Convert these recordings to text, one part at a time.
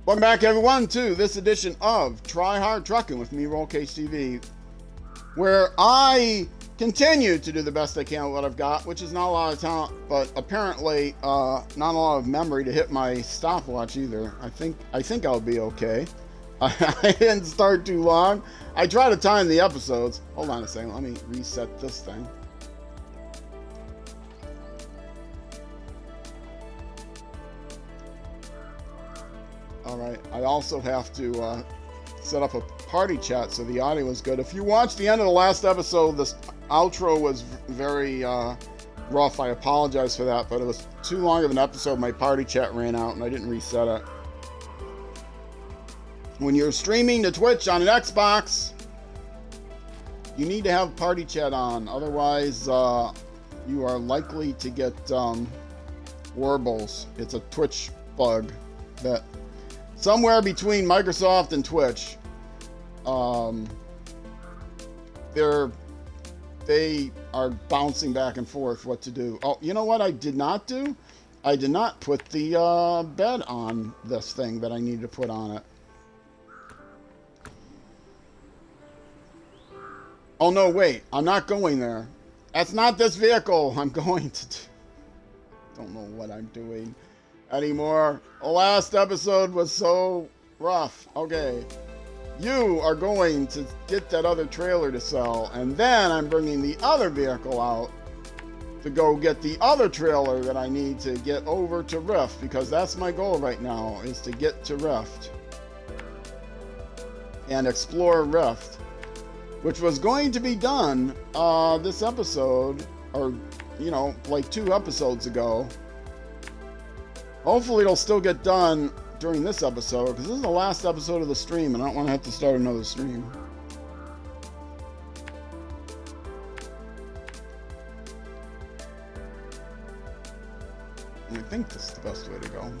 Welcome back, everyone, to this edition of Try Hard Trucking with me, RollCageTV, where I continue to do the best I can with what I've got, which is not a lot of talent, but apparently not a lot of memory to hit my stopwatch either. I think I'll be okay. I didn't start too long. I try to time the episodes. Hold on a second. Let me reset this thing. All right. I also have to set up a party chat so the audio is good. If you watched the end of the last episode, this outro was very rough. I apologize for that, but it was too long of an episode. My party chat ran out and I didn't reset it. When you're streaming to Twitch on an Xbox, you need to have party chat on. Otherwise, you are likely to get warbles. It's a Twitch bug that somewhere between Microsoft and Twitch, they are bouncing back and forth what to do. Oh, you know what I did not do? I did not put the bed on this thing that I need to put on it. Oh, no, wait. I'm not going there. That's not this vehicle. I'm going to... Don't know what I'm doing anymore. The last episode was so rough. Okay. You are going to get that other trailer to sell, and then I'm bringing the other vehicle out to go get the other trailer that I need to get over to Rift, because that's my goal right now, is to get to Rift and explore Rift, which was going to be done this episode, or, you know, like 2 episodes ago. Hopefully it'll still get done during this episode, because this is the last episode of the stream, and I don't want to have to start another stream. And I think this is the best way to go.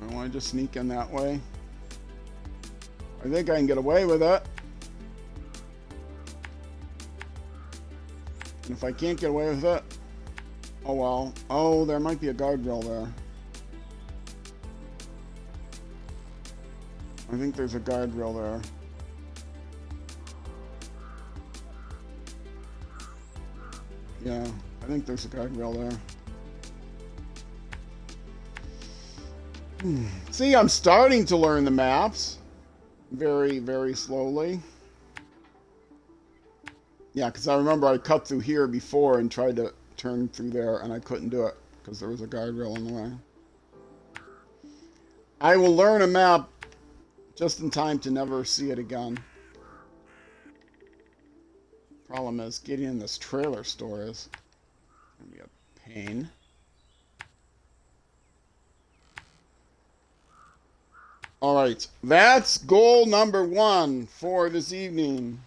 I want to just sneak in that way. I think I can get away with it. And if I can't get away with it, oh well. Oh, there might be a guardrail there. I think there's a guardrail there. Yeah, I think there's a guardrail there. See, I'm starting to learn the maps. Very, very slowly. Yeah, because I remember I cut through here before and tried to turn through there, and I couldn't do it because there was a guardrail in the way. I will learn a map just in time to never see it again. Problem is, getting in this trailer store is going to be a pain. All right, that's goal number 1 for this evening.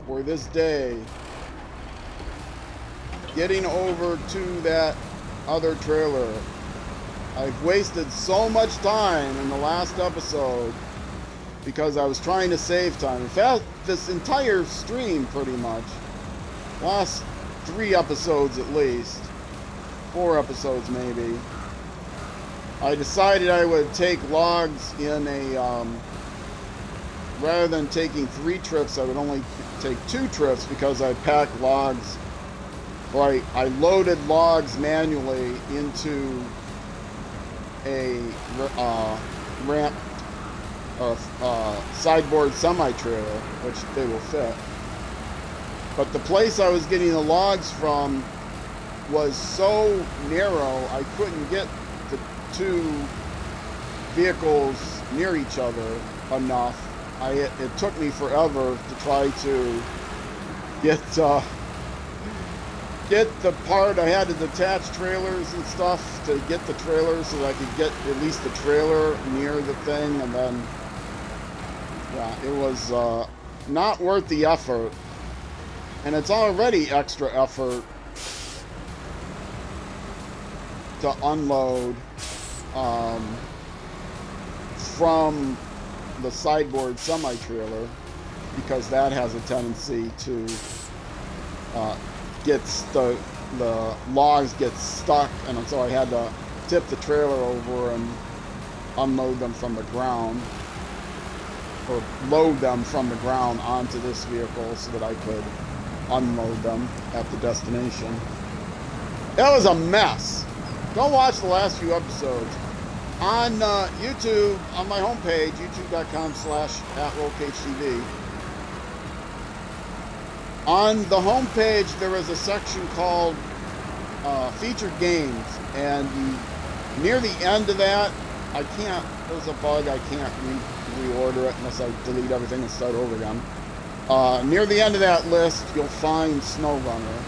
For this day. Getting over to that other trailer. I've wasted so much time in the last episode because I was trying to save time. In fact, this entire stream pretty much. Last 3 episodes at least. 4 episodes maybe. I decided I would take logs in a, rather than taking 3 trips, I would only take 2 trips because I packed logs, or I loaded logs manually into a ramp, sideboard semi-trailer, which they will fit. But the place I was getting the logs from was so narrow, I couldn't get the 2 vehicles near each other enough. It took me forever to try to get the part. I had to detach trailers and stuff to get the trailers so that I could get at least the trailer near the thing, and then yeah, it was not worth the effort. And it's already extra effort to unload from the sideboard semi-trailer, because that has a tendency to the logs get stuck, and so I had to tip the trailer over and unload them from the ground, or load them from the ground onto this vehicle so that I could unload them at the destination. It was a mess. Go watch the last few episodes on YouTube, on my homepage, youtube.com/@RollCageTV. On the homepage, there is a section called Featured Games, and near the end of that, there's a bug, I can't reorder it unless I delete everything and start over again. Near the end of that list, you'll find SnowRunner.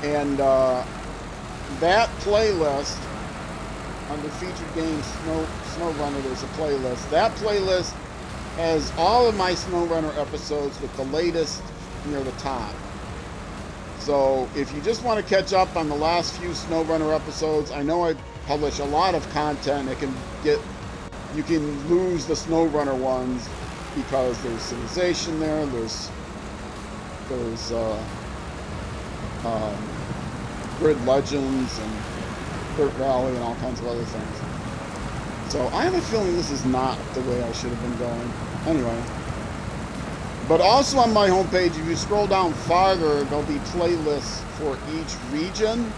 And that playlist, under Featured Games SnowRunner, there's a playlist. That playlist has all of my SnowRunner episodes with the latest near the top. So if you just want to catch up on the last few SnowRunner episodes, I know I publish a lot of content. You can lose the SnowRunner ones because there's Civilization there, there's Grid Legends and Dirt Rally and all kinds of other things. So I have a feeling this is not the way I should have been going. Anyway. But also on my homepage, if you scroll down farther, there'll be playlists for each region.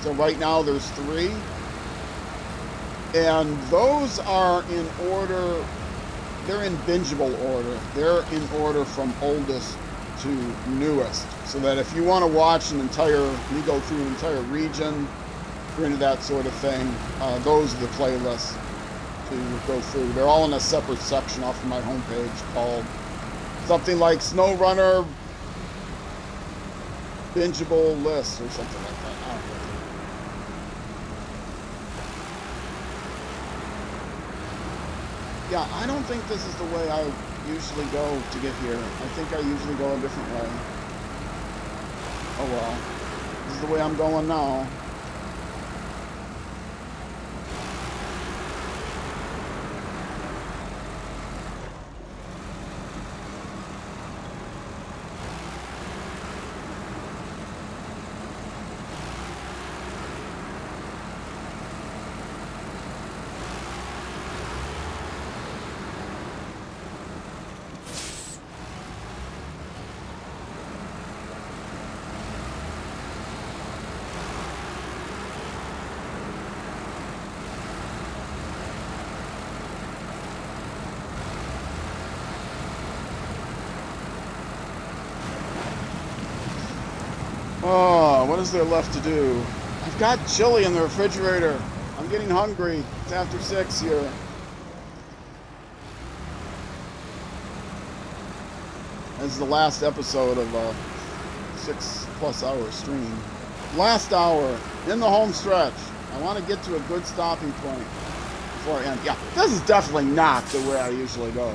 So right now there's 3. And those are in order, they're in bingeable order. They're in order from oldest to newest. So that if you want to watch you go through an entire region, if you're into that sort of thing, those are the playlists to go through. They're all in a separate section off of my homepage called something like SnowRunner bingeable list or something like that. I don't know. Yeah, I don't think this is the way I usually go to get here. I think I usually go a different way. Oh well. This is the way I'm going now. Oh, what is there left to do? I've got chili in the refrigerator. I'm getting hungry. It's after 6 here. This is the last episode of a 6+ hour stream. Last hour, in the home stretch. I want to get to a good stopping point before I end. Yeah, this is definitely not the way I usually go.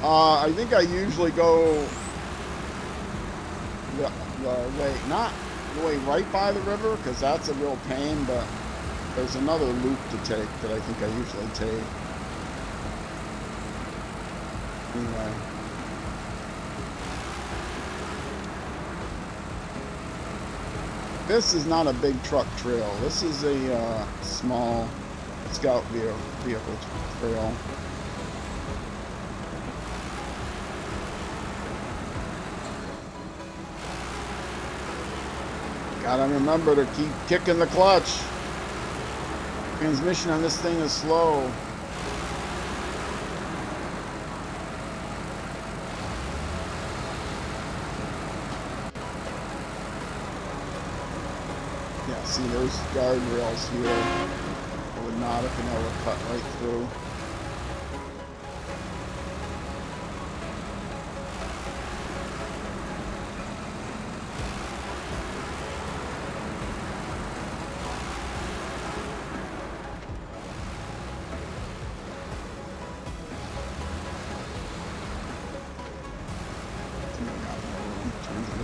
I think I usually go not the way right by the river, because that's a real pain, but there's another loop to take that I think I usually take. Anyway. This is not a big truck trail. This is a small scout vehicle trail. Gotta remember to keep kicking the clutch. Transmission on this thing is slow. Yeah, see, there's guardrails here. I would not have been able to cut right through.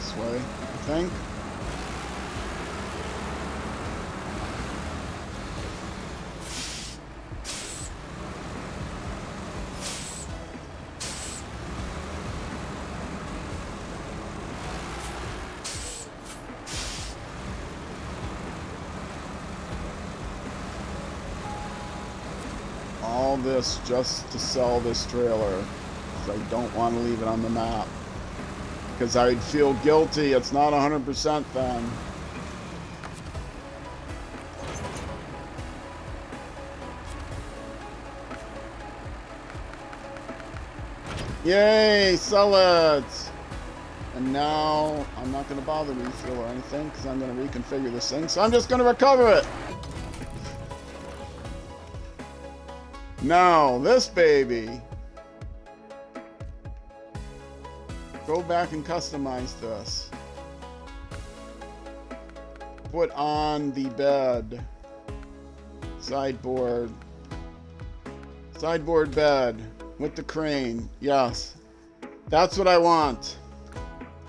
this way, I think. All this just to sell this trailer, because I don't want to leave it on the map. Because I'd feel guilty. It's not 100% then. Yay! Sell it! And now I'm not going to bother refuel or anything because I'm going to reconfigure this thing. So I'm just going to recover it. Now, this baby. Go back and customize this. Put on the bed. Sideboard. Sideboard bed with the crane. Yes. That's what I want.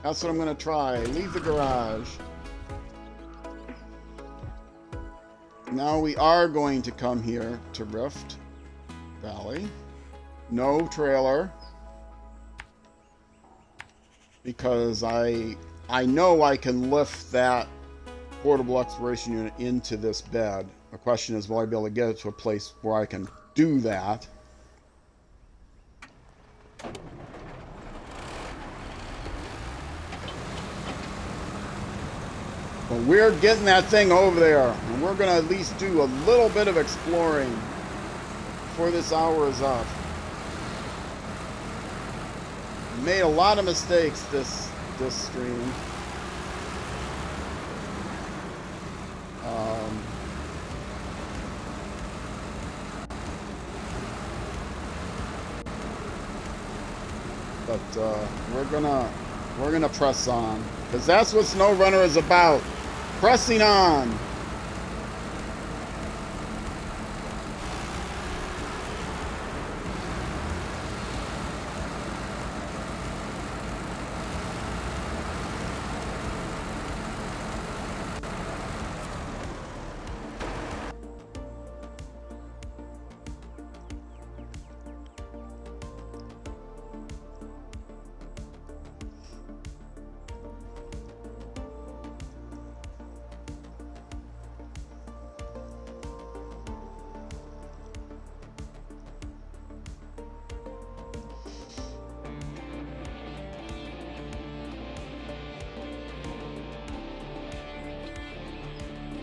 That's what I'm going to try. Leave the garage. Now we are going to come here to Rift Valley. No trailer. Because I know I can lift that portable exploration unit into this bed. The question is, will I be able to get it to a place where I can do that? But we're getting that thing over there, and we're going to at least do a little bit of exploring before this hour is up. Made a lot of mistakes this stream. But we're gonna press on, because that's what SnowRunner is about. Pressing on.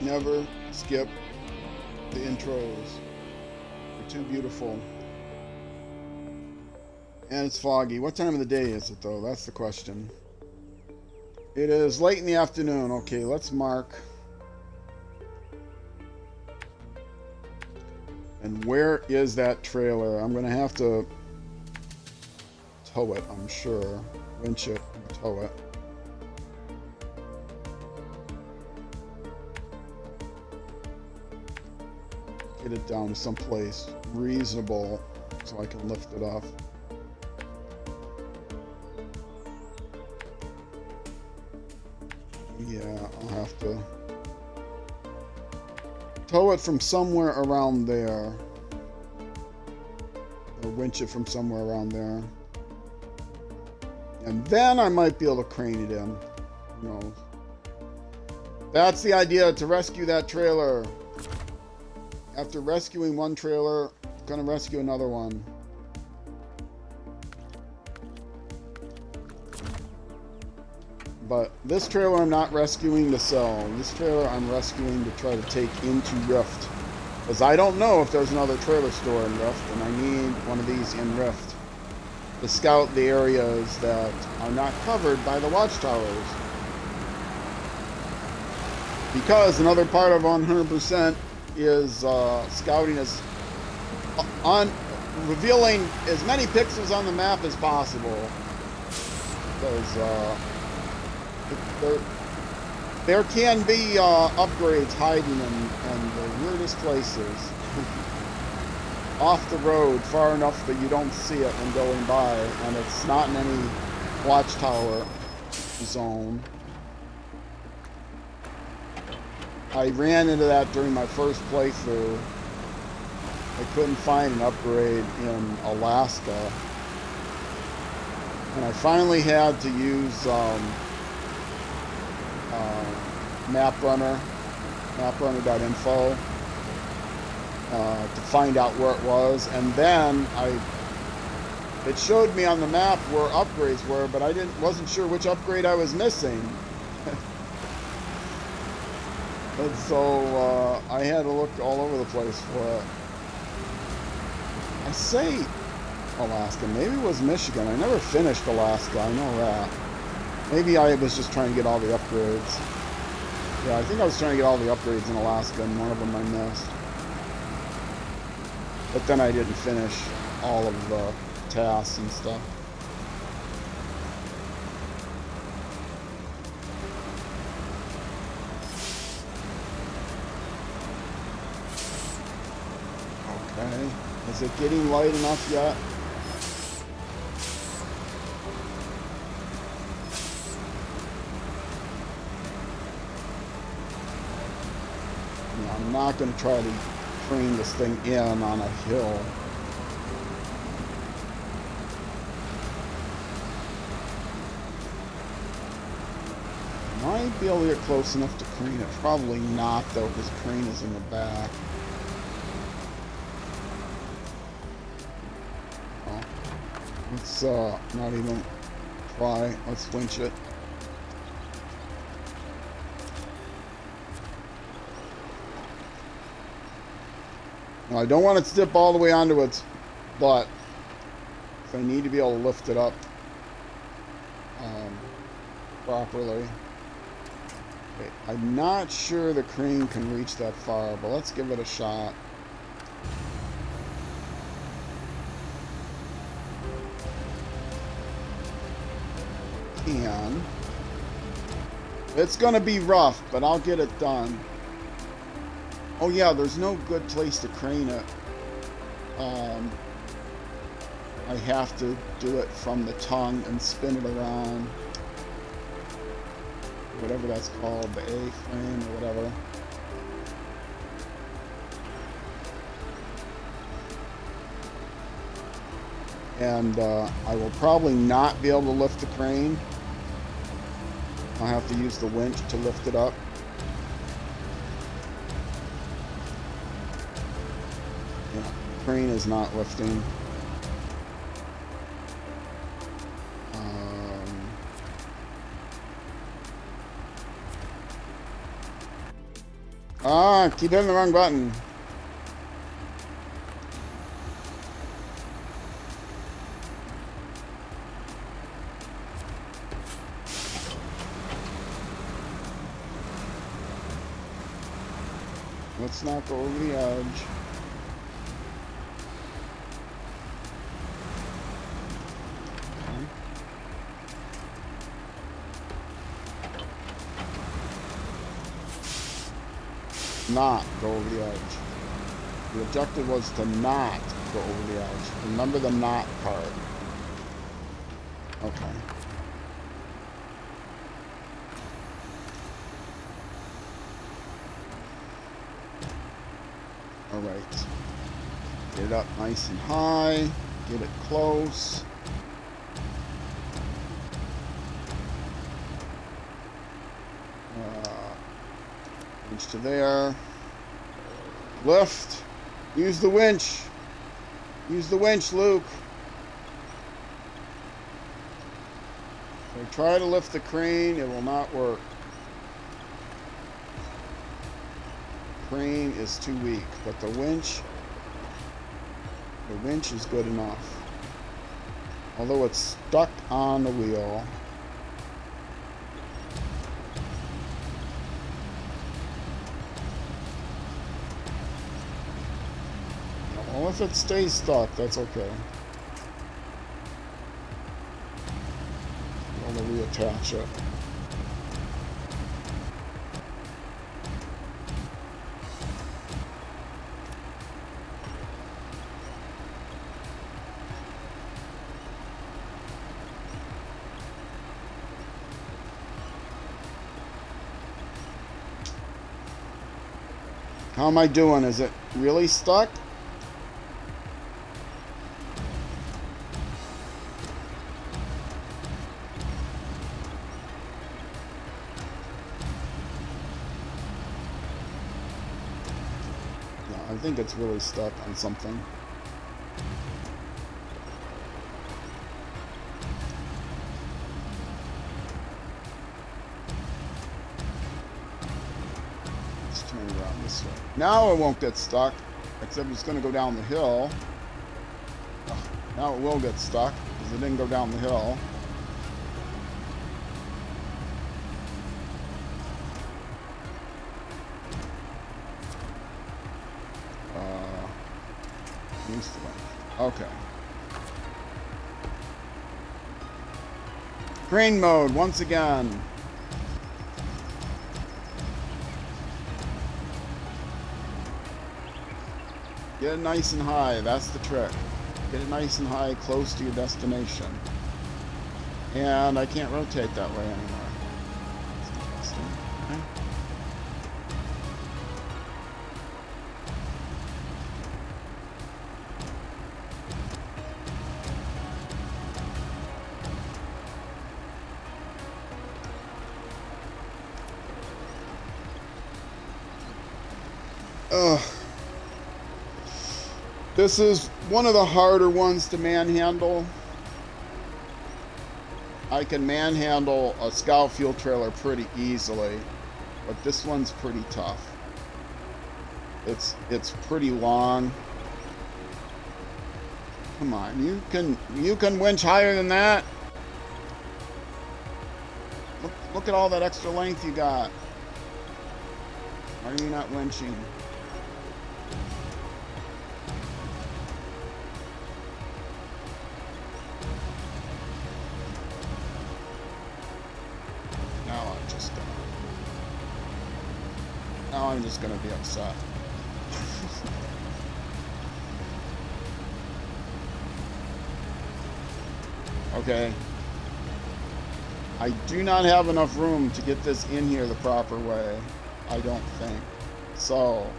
Never skip the intros. They're too beautiful. And it's foggy. What time of the day is it, though? That's the question. It is late in the afternoon. Okay, let's mark. And where is that trailer? I'm going to have to tow it, I'm sure. Winch it and tow it. Get it down to someplace reasonable so I can lift it off. Yeah, I'll have to tow it from somewhere around there. Or winch it from somewhere around there. And then I might be able to crane it in. Who knows? That's the idea, to rescue that trailer. After rescuing one trailer, I'm gonna rescue another one. But this trailer I'm not rescuing to sell. This trailer I'm rescuing to try to take into Rift. Because I don't know if there's another trailer store in Rift, and I need one of these in Rift to scout the areas that are not covered by the watchtowers. Because another part of 100% is scouting is on revealing as many pixels on the map as possible, because there can be upgrades hiding in the weirdest places off the road far enough that you don't see it when going by, and it's not in any watchtower zone. I ran into that during my first playthrough. I couldn't find an upgrade in Alaska. And I finally had to use maprunner.info to find out where it was. And then it showed me on the map where upgrades were, but I wasn't sure which upgrade I was missing. And so I had to look all over the place for it. I say Alaska, maybe it was Michigan. I never finished Alaska, I know that. Maybe I was just trying to get all the upgrades. Yeah, I think I was trying to get all the upgrades in Alaska, and one of them I missed. But then I didn't finish all of the tasks and stuff. Okay, is it getting light enough yet? I'm not going to try to crane this thing in on a hill. Might be able to get close enough to crane it. Probably not, though, because the crane is in the back. Oh. Let's not even try. Let's winch it. Now, I don't want it to dip all the way onto its butt, so I need to be able to lift it up properly. Okay, I'm not sure the crane can reach that far, but let's give it a shot. Can. It's gonna be rough, but I'll get it done. Oh yeah, there's no good place to crane it. I have to do it from the tongue and spin it around. Whatever that's called, the A-frame or whatever. And I will probably not be able to lift the crane. I'll have to use the winch to lift it up. Yeah, the crane is not lifting. Keep hitting the wrong button. Let's not go over the edge. Not go over the edge. The objective was to not go over the edge. Remember the not part. Okay. Alright. Get it up nice and high. Get it close. Winch to there. Lift. Use the winch. Use the winch, Luke. So try to lift the crane. It will not work. Crane is too weak, but the winch is good enough. Although it's stuck on the wheel. Well, if it stays stuck, that's okay. I'll reattach it. How am I doing? Is it really stuck? No, I think it's really stuck on something. Turn around this way. Now it won't get stuck, except it's going to go down the hill. Oh, now it will get stuck because it didn't go down the hill. Okay. Crane mode once again. Get it nice and high, that's the trick. Get it nice and high, close to your destination. And I can't rotate that way anymore. Okay. Ugh. This is one of the harder ones to manhandle. I can manhandle a scout fuel trailer pretty easily, but this one's pretty tough. It's pretty long. Come on, you can winch higher than that. Look at all that extra length you got. Why are you not winching? Now I'm just gonna be upset. Okay. I do not have enough room to get this in here the proper way. I don't think. So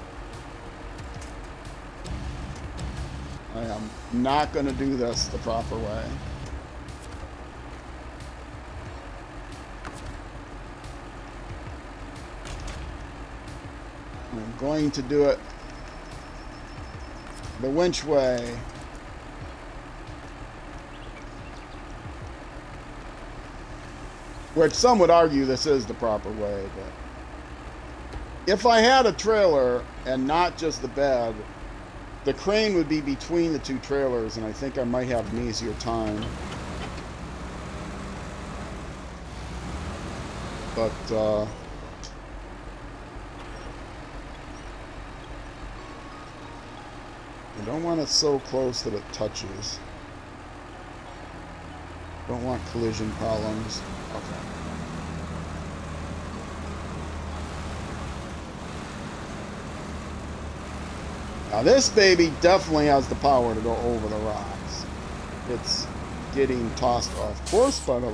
I am not gonna do this the proper way. I'm going to do it the winch way. Which some would argue this is the proper way, but if I had a trailer and not just the bed, the crane would be between the two trailers, and I think I might have an easier time. But I don't want it so close that it touches. Don't want collision problems. Okay. Now this baby definitely has the power to go over the rocks. It's getting tossed off course by the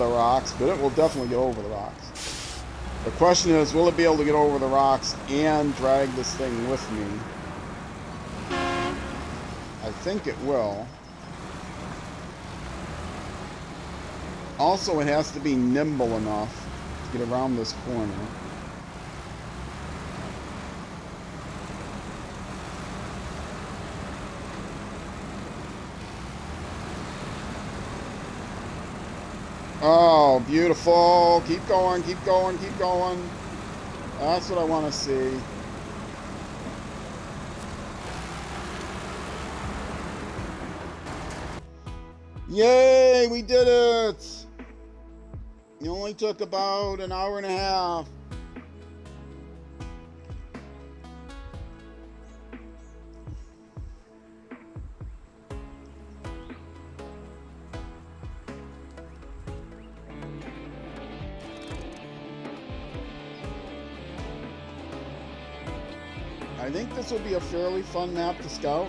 rocks, but it will definitely get over the rocks. The question is, will it be able to get over the rocks and drag this thing with me? I think it will. Also, it has to be nimble enough to get around this corner. Oh, beautiful. Keep going, keep going, keep going. That's what I want to see. Yay, we did it! It only took about an hour and a half. I think this will be a fairly fun map to scout.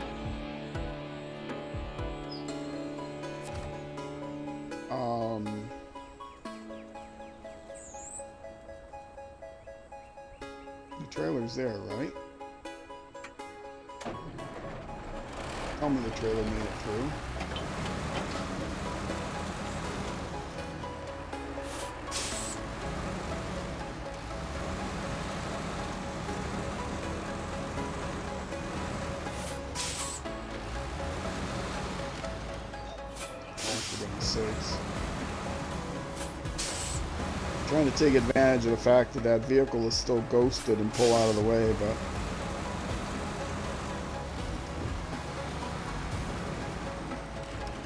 The trailer trailer's there, right? Tell me the trailer made it through. Sakes. Trying to take advantage of the fact that that vehicle is still ghosted and pull out of the way, but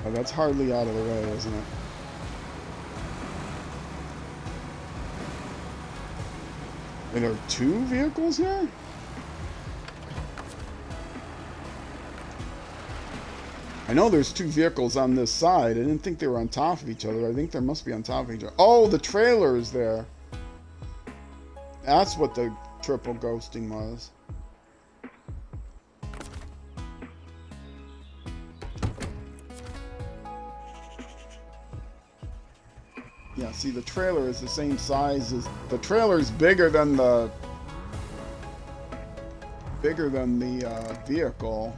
oh, that's hardly out of the way, isn't it? And there are two vehicles here? I know there's two vehicles on this side. I didn't think they were on top of each other. I think they must be on top of each other. Oh, the trailer is there. That's what the triple ghosting was. Yeah, see, the trailer is the same size as... The trailer is bigger than the vehicle.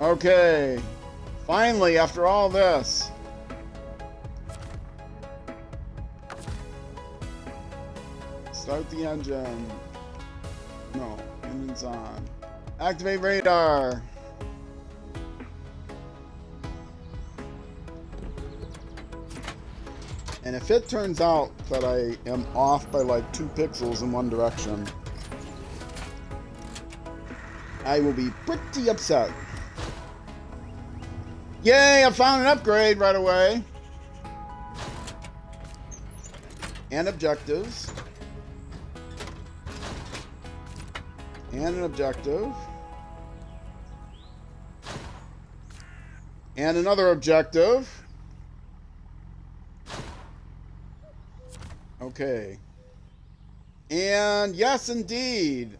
Okay, finally, after all this. Start the engine. No, engine's on. Activate radar. And if it turns out that I am off by like 2 pixels in one direction, I will be pretty upset. Yay, I found an upgrade right away. And objectives. And an objective. And another objective. Okay. And yes, indeed.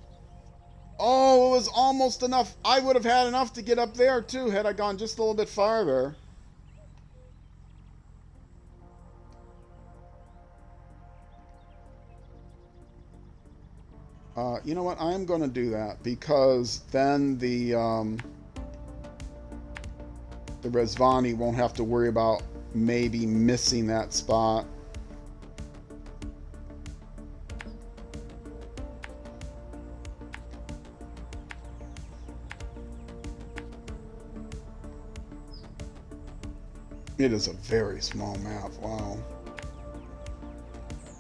Oh, it was almost enough. I would have had enough to get up there, too, had I gone just a little bit farther. You know what? I'm going to do that, because then the Rezvani won't have to worry about maybe missing that spot. It is a very small map. Wow.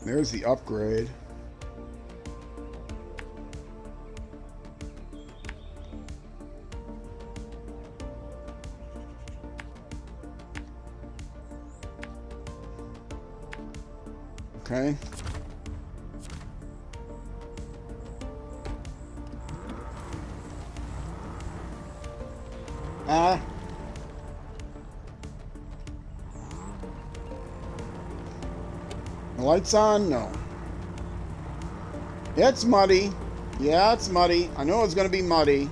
There's the upgrade. Okay. The lights on? No. It's muddy. Yeah, it's muddy. I know it's going to be muddy.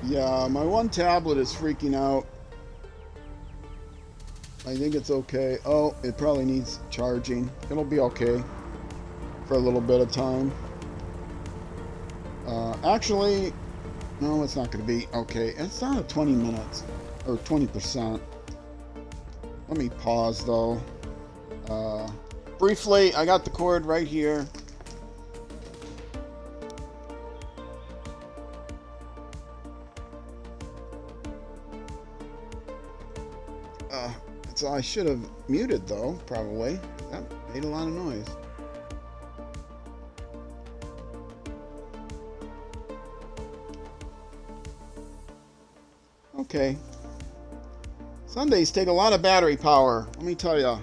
Yeah, my one tablet is freaking out. I think it's okay. Oh, it probably needs charging. It'll be okay for a little bit of time. Actually, no, it's not going to be okay. It's not at 20 minutes or 20%. Let me pause though. Briefly, I got the cord right here. So I should have muted though, probably. That made a lot of noise. Okay. Sundays take a lot of battery power, let me tell ya.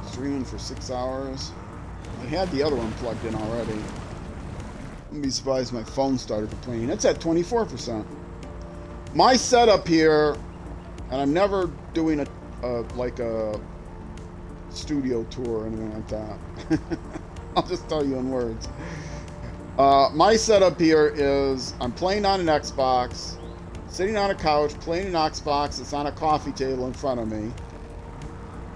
Streaming for 6 hours. I had the other one plugged in already. Wouldn't be surprised if my phone started complaining. It's at 24%. My setup here, and I'm never doing like a studio tour or anything like that. I'll just tell you in words. My setup here is I'm playing on an Xbox, sitting on a couch, playing an Xbox that's on a coffee table in front of me.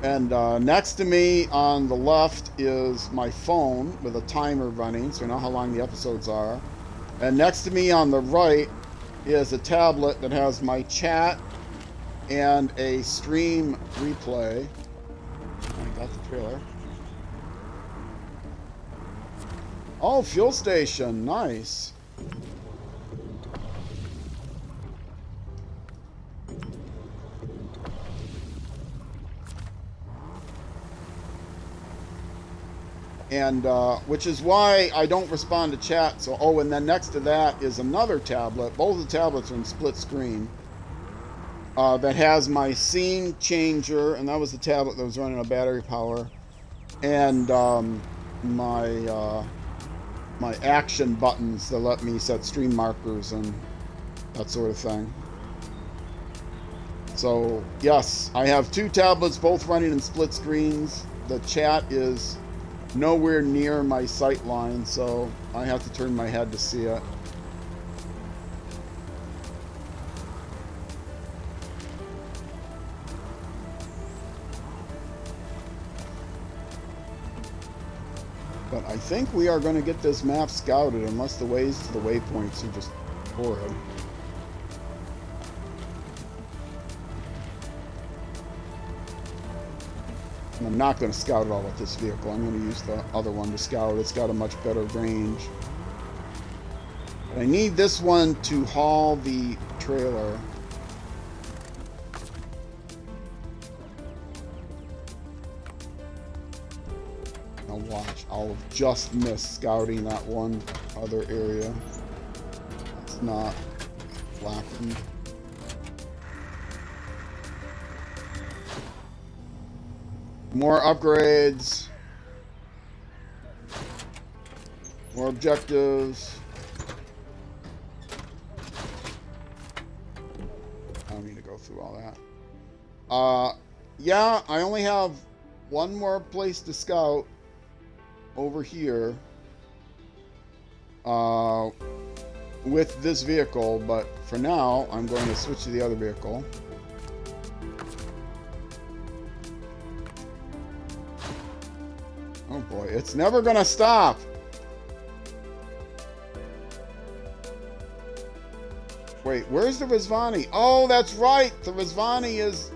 And next to me on the left is my phone with a timer running, so I know how long the episodes are. And next to me on the right is a tablet that has my chat and a stream replay. I got the trailer. Oh, fuel station. Nice. And which is why I don't respond to chat. So, oh, and then next to that is another tablet. Both the tablets are in split screen. That has my scene changer, and that was the tablet that was running on battery power, and my action buttons that let me set stream markers and that sort of thing. So yes, I have two tablets, both running in split screens. The chat is nowhere near my sight line, so I have to turn my head to see it. But I think we are going to get this map scouted, unless the ways to the waypoints are just horrid. And I'm not going to scout it all with this vehicle. I'm going to use the other one to scout. It's got a much better range. But I need this one to haul the trailer. Now watch, I'll just miss scouting that one other area. It's not blackened. More upgrades. More objectives. I don't need to go through all that. Yeah, I only have one more place to scout over here with this vehicle, but for now I'm going to switch to the other vehicle. Oh boy, it's never gonna stop. Wait, where's the Rizvani? Oh, that's right, the Rizvani is...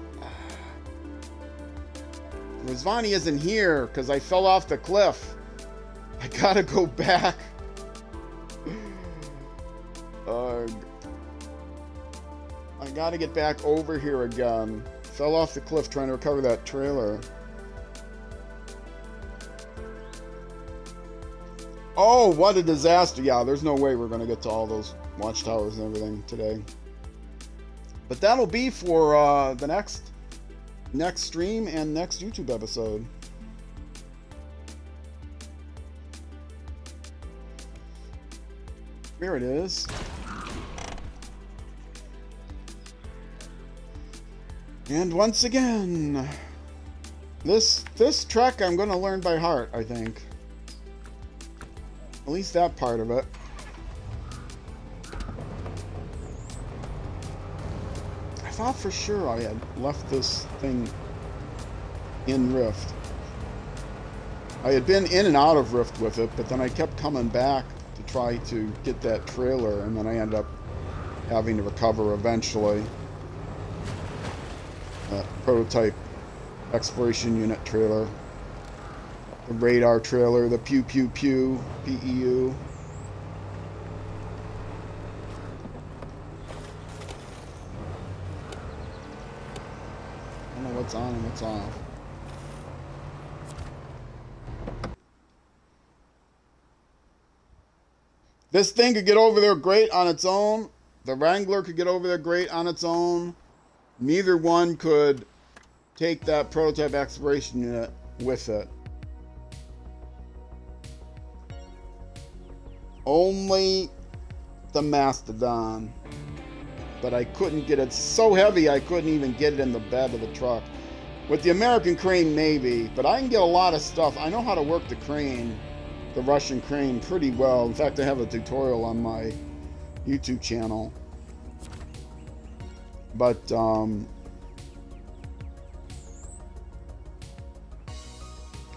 The Rizvani isn't here because I fell off the cliff. I gotta go back. I gotta get back over here again. Fell off the cliff trying to recover that trailer. Oh, what a disaster. Yeah, there's no way we're going to get to all those watchtowers and everything today. But that'll be for the next stream and next YouTube episode. Here it is. And once again, this trek I'm going to learn by heart, I think. At least that part of it. I thought for sure I had left this thing in Rift. I had been in and out of Rift with it, but then I kept coming back to try to get that trailer, and then I ended up having to recover eventually. That prototype exploration unit trailer. The radar trailer, the pew pew pew, PEU. I don't know what's on and what's off. This thing could get over there great on its own. The Wrangler could get over there great on its own. Neither one could take that prototype exploration unit with it. only the Mastodon. But I couldn't get it so heavy I couldn't even get it in the bed of the truck. With the American crane, maybe, but I can get a lot of stuff. I know how to work the crane, the Russian crane, pretty well. In fact, I have a tutorial on my YouTube channel. But, oh,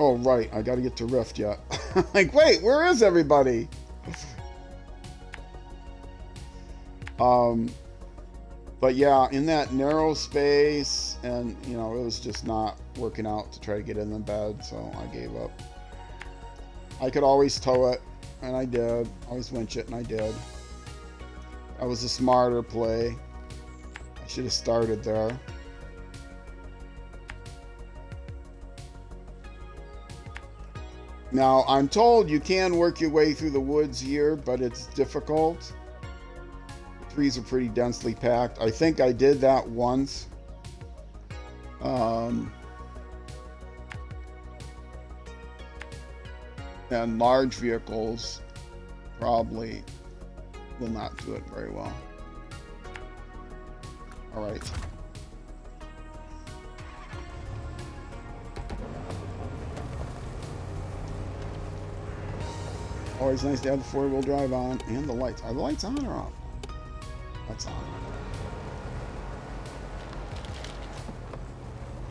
right, I gotta get to Rift yet. Like, wait, where is everybody? But yeah, in that narrow space, and you know, it was just not working out to try to get in the bed, so I gave up. I could always tow it, and I did. Always winch it, and I did. That was a smarter play. I should have started there. Now, I'm told you can work your way through the woods here, but it's difficult. Trees are pretty densely packed. I think I did that once. And large vehicles probably will not do it very well. All right. Always nice to have the four-wheel drive on and the lights. Are the lights on or off? That's on.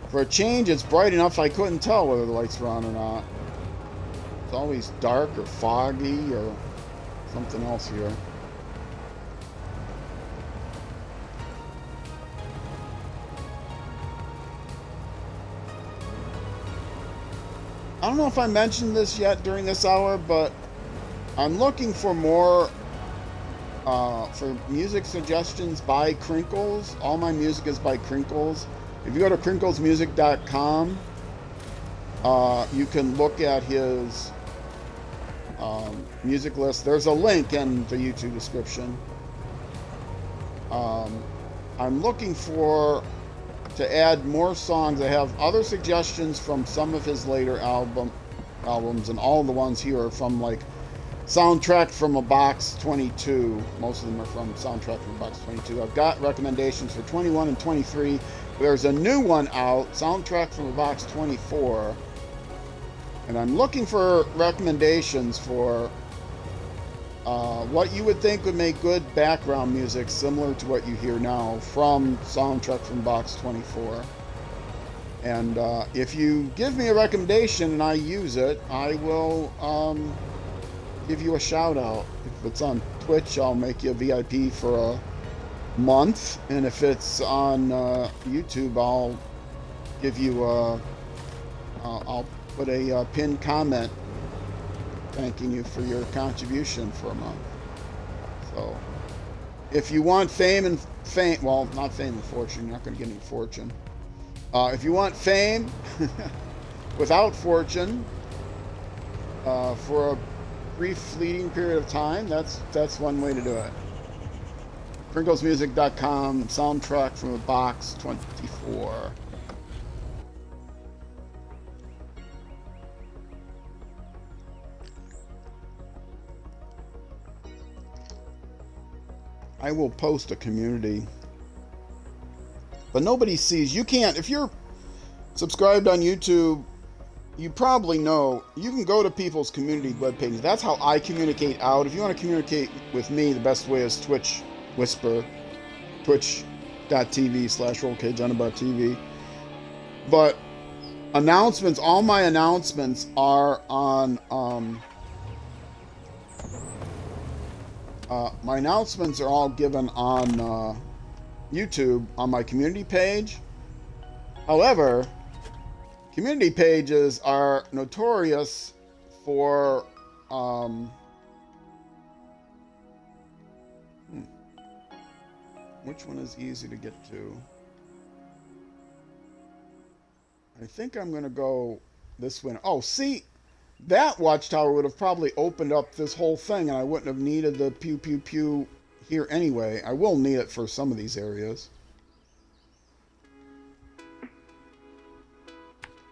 For a change, it's bright enough I couldn't tell whether the lights were on or not. It's always dark or foggy or something else here. I don't know if I mentioned this yet during this hour, but I'm looking for more for music suggestions by Crinkles. All my music is by Crinkles. If you go to crinklesmusic.com, you can look at his music list. There's a link in the YouTube description. I'm looking to add more songs. I have other suggestions from some of his later albums, and all the ones here are from like Soundtrack from a Box 22. Most of them are from Soundtrack from a Box 22. I've got recommendations for 21 and 23. There's a new one out, Soundtrack from a Box 24. And I'm looking for recommendations for what you would think would make good background music similar to what you hear now from Soundtrack from Box 24. And if you give me a recommendation and I use it, I will give you a shout out. If it's on Twitch, I'll make you a VIP for a month, and if it's on YouTube, I'll give you I'll put a pinned comment thanking you for your contribution for a month. So if you want fame, well, not fame and fortune, you're not going to get any fortune. If you want fame without fortune for a brief fleeting period of time, that's one way to do it. crinklesmusic.com, Soundtrack from a Box 24. I will post a community, but nobody sees. You can't, if you're subscribed on YouTube, you probably know you can go to people's community webpages. That's how I communicate out. If you want to communicate with me, the best way is Twitch Whisper, twitch.tv/RollCageOnAboutTV. But announcements, all my announcements are on my announcements are all given on YouTube on my community page. However, community pages are notorious for which one is easy to get to? I think I'm going to go this way. Oh, see, that watchtower would have probably opened up this whole thing, and I wouldn't have needed the pew pew pew here anyway. I will need it for some of these areas.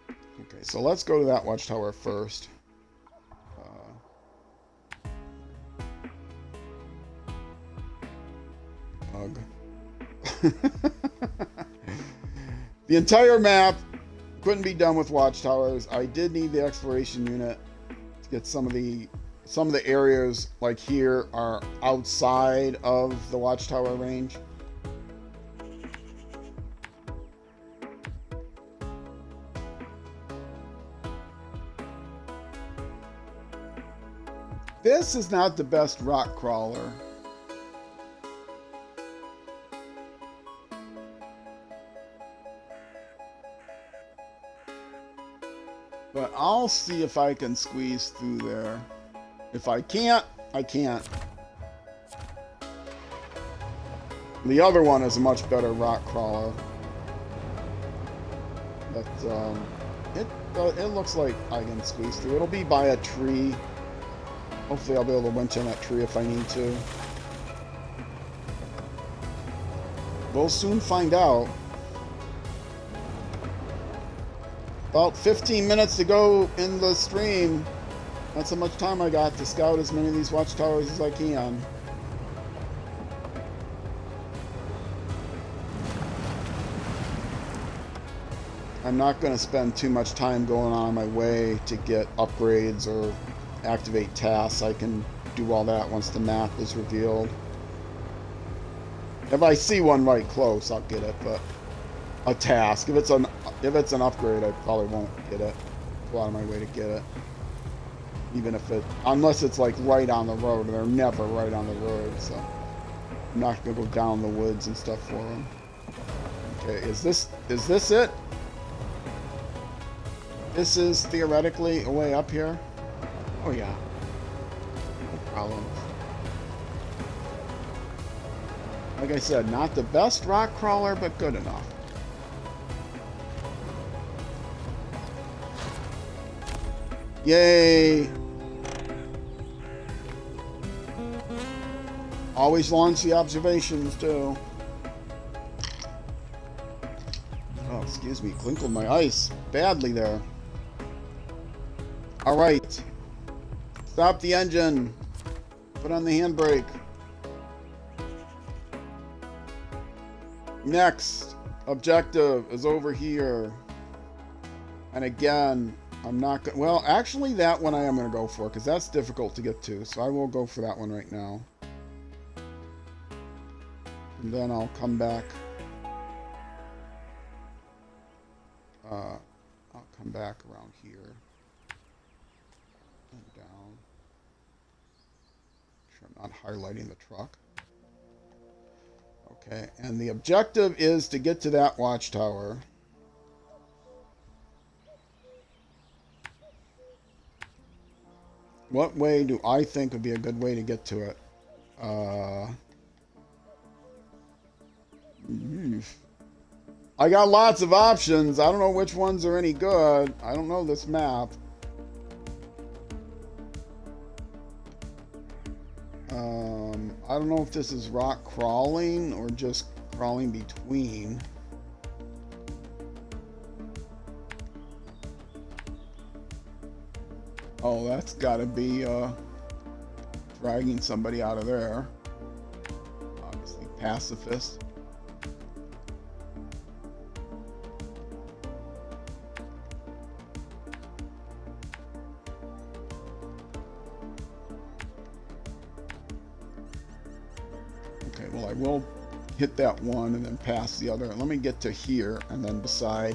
Okay, so let's go to that watchtower first. The entire map couldn't be done with watchtowers. I did need the exploration unit to get some of the areas like here are outside of the watchtower range. This is not the best rock crawler. But I'll see if I can squeeze through there. If I can't, I can't. The other one is a much better rock crawler. But it looks like I can squeeze through. It'll be by a tree. Hopefully I'll be able to winch in that tree if I need to. We'll soon find out. About 15 minutes to go in the stream. That's how much time I got to scout as many of these watchtowers as I can. I'm not going to spend too much time going on my way to get upgrades or activate tasks. I can do all that once the map is revealed. If I see one right close, I'll get it, but a task. If it's an upgrade, I probably won't get it. Go out of my way to get it. Even if unless it's like right on the road, and they're never right on the road, so I'm not gonna go down the woods and stuff for them. Okay, is this it? This is theoretically a way up here. Oh yeah, no problem. Like I said, not the best rock crawler, but good enough. Yay! Always launch the observations too. Oh, excuse me, clinkled my ice badly there. All right. Stop the engine. Put on the handbrake. Next objective is over here. And again, I'm not going to... Well, actually, that one I am going to go for, because that's difficult to get to. So I will go for that one right now. And then I'll come back. I'll come back around here. And down. Make sure I'm not highlighting the truck. Okay, and the objective is to get to that watchtower. What way do I think would be a good way to get to it? I got lots of options. I don't know which ones are any good. I don't know this map. I don't know if this is rock crawling or just crawling between. Oh, that's got to be dragging somebody out of there. Obviously, pacifist. Okay, well, I will hit that one and then pass the other. Let me get to here and then decide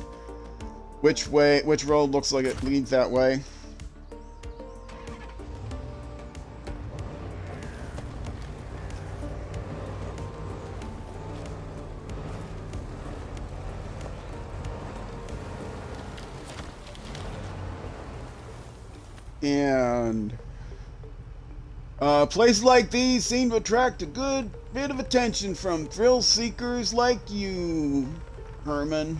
which road looks like it leads that way. And places like these seem to attract a good bit of attention from thrill seekers like you, Herman.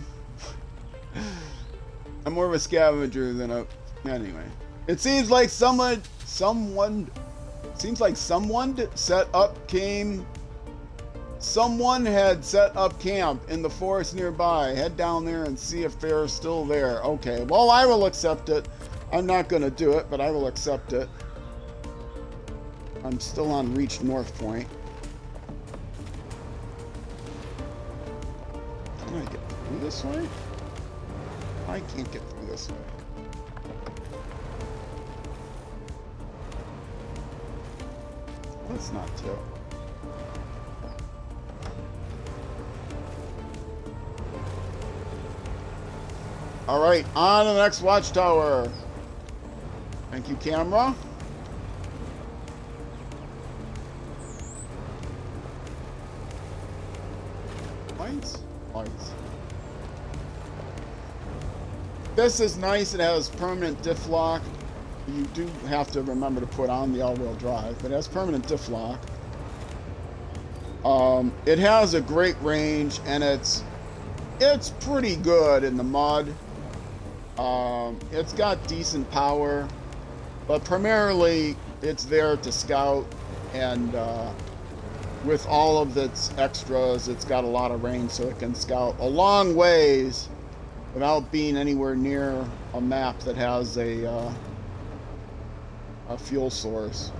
I'm more of a scavenger than a... Anyway. It seems like someone had set up camp in the forest nearby. Head down there and see if they're still there. Okay, well, I will accept it. I'm not going to do it, but I will accept it. I'm still on Reach North Point. Can I get through this way? I can't get through this way. That's not too. All right, on to the next watchtower. Thank you, camera. Lights? Lights. This is nice. It has permanent diff lock. You do have to remember to put on the all-wheel drive, but it has permanent diff lock. It has a great range, and it's pretty good in the mud. It's got decent power, but primarily it's there to scout, and with all of its extras, it's got a lot of range, so it can scout a long ways without being anywhere near a map that has a fuel source.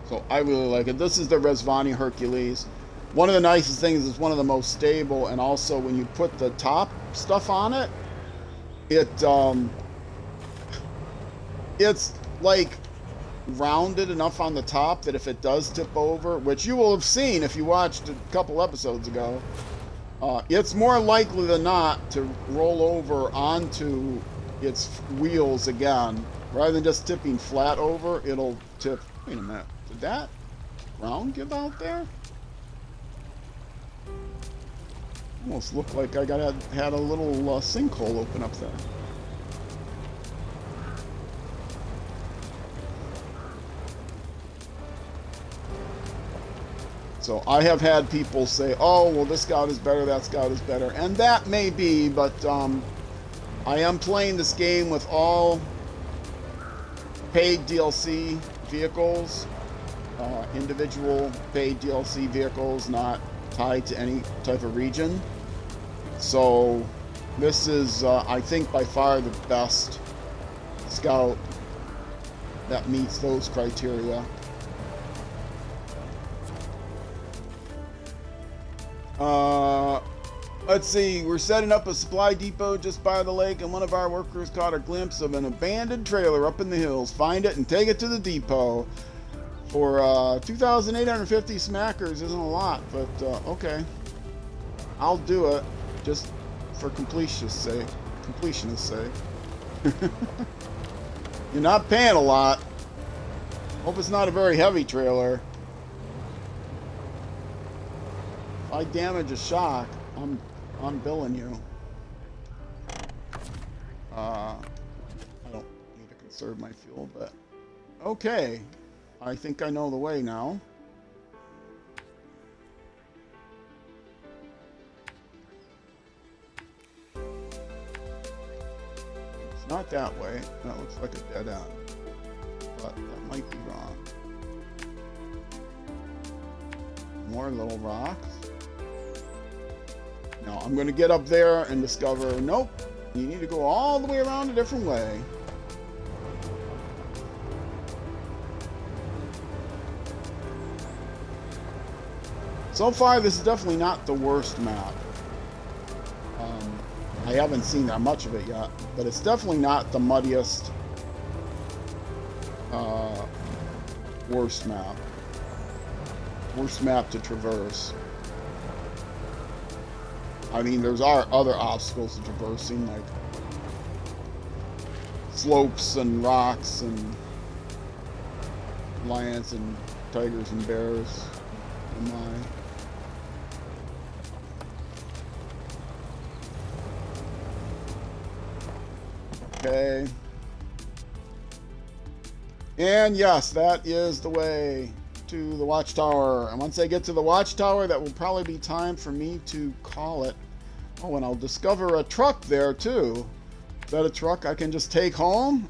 So I really like it. This is the Resvani Hercules. One of the nicest things is one of the most stable, and also when you put the top stuff on it, it's like rounded enough on the top that if it does tip over, which you will have seen if you watched a couple episodes ago, it's more likely than not to roll over onto its wheels again. Rather than just tipping flat over, it'll tip. Wait a minute. Did that round give out there? Almost looked like I had a little sinkhole open up there. So I have had people say, oh, well, this scout is better, that scout is better. And that may be, but I am playing this game with all paid DLC vehicles, individual paid DLC vehicles, not tied to any type of region. So this is, I think, by far the best scout that meets those criteria. Let's see, we're setting up a supply depot just by the lake, and one of our workers caught a glimpse of an abandoned trailer up in the hills. Find it and take it to the depot. For 2,850 smackers isn't a lot, but okay. I'll do it, just for completionist's sake. You're not paying a lot. Hope it's not a very heavy trailer. If I damage a shock, I'm billing you. I don't need to conserve my fuel, but okay. I think I know the way now. It's not that way. That looks like a dead end. But that might be wrong. More little rocks. No, I'm going to get up there and discover, nope, you need to go all the way around a different way. So far, this is definitely not the worst map. I haven't seen that much of it yet, but it's definitely not the muddiest, worst map. Worst map to traverse. I mean, there's other obstacles to traversing, like slopes and rocks and lions and tigers and bears. Oh my. Okay. And yes, that is the way to the watchtower. And once I get to the watchtower, that will probably be time for me to call it. Oh, and I'll discover a truck there too. Is that a truck I can just take home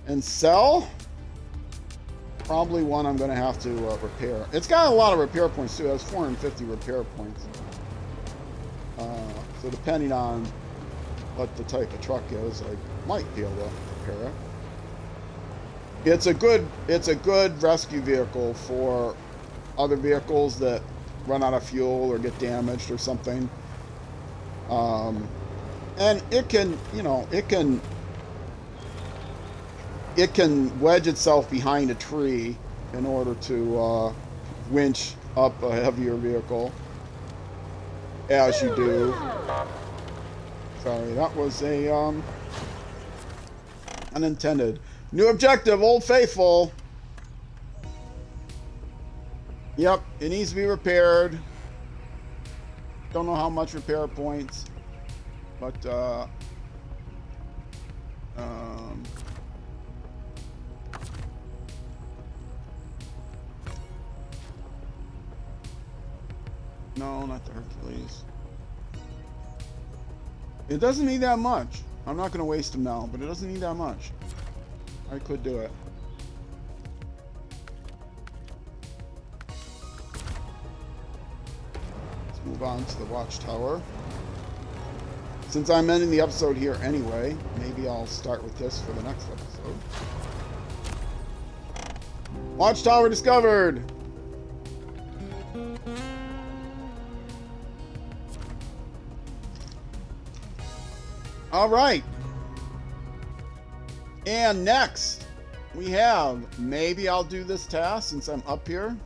and sell? Probably one I'm going to have to repair. It's got a lot of repair points too. It has 450 repair points. So depending on what the type of truck is, I might be able to repair it. It's a good rescue vehicle for other vehicles that run out of fuel or get damaged or something. And it can, you know, it can wedge itself behind a tree in order to winch up a heavier vehicle, as you do. Sorry, that was a unintended. New objective, Old Faithful. Yep, it needs to be repaired. Don't know how much repair points, but no, not the Hercules. It doesn't need that much. I'm not going to waste them now, but it doesn't need that much. I could do it. Let's move on to the watchtower. Since I'm ending the episode here anyway, maybe I'll start with this for the next episode. Watchtower discovered! All right. And next, we have, maybe I'll do this task since I'm up here.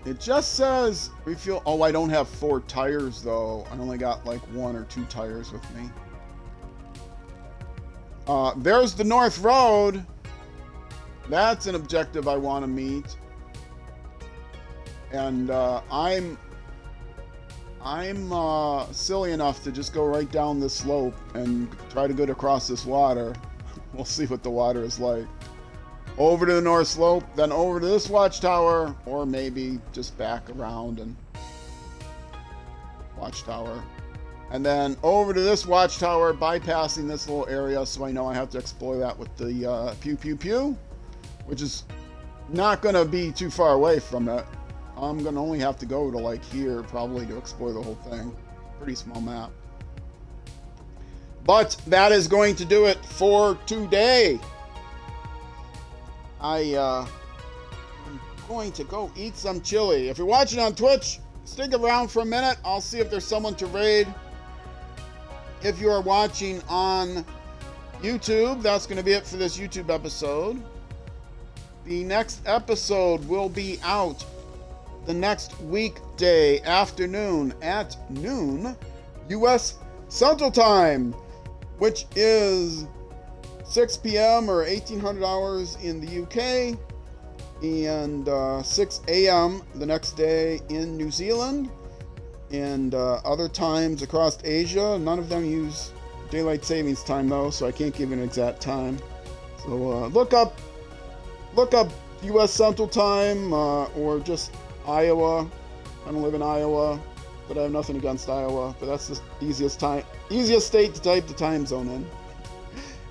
It just says refuel. Oh, I don't have 4 tires though. I only got like 1 or 2 tires with me. There's the North Road. That's an objective I want to meet. And I'm silly enough to just go right down this slope and try to get across this water. We'll see what the water is like. Over to the north slope, then over to this watchtower, or maybe just back around and watchtower. And then over to this watchtower, bypassing this little area so I know I have to explore that with the pew pew pew, which is not going to be too far away from it. I'm going to only have to go to like here probably to explore the whole thing. Pretty small map. But that is going to do it for today. I'm going to go eat some chili. If you're watching on Twitch, stick around for a minute. I'll see if there's someone to raid. If you are watching on YouTube, that's going to be it for this YouTube episode. The next episode will be out the next weekday afternoon at noon U.S. Central Time, which is 6 p.m. or 1800 hours in the UK, and 6 a.m. the next day in New Zealand, and other times across Asia. None of them use daylight savings time though, so I can't give an exact time. So look up U.S. Central Time or just Iowa. I don't live in Iowa, but I have nothing against Iowa. But that's the easiest state to type the time zone in.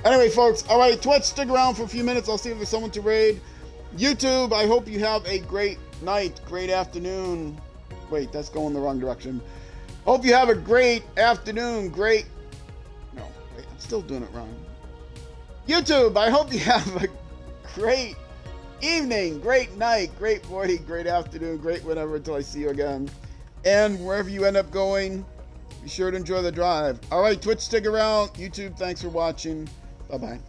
Anyway, folks, all right, Twitch, stick around for a few minutes. I'll see if there's someone to raid. YouTube, I hope you have a great night, great afternoon. Wait, that's going the wrong direction. Hope you have a great afternoon, no, wait, I'm still doing it wrong. YouTube, I hope you have a great evening, great night, great morning, great afternoon, great whatever until I see you again. And wherever you end up going, be sure to enjoy the drive. All right, Twitch, stick around. YouTube, thanks for watching. Bye-bye.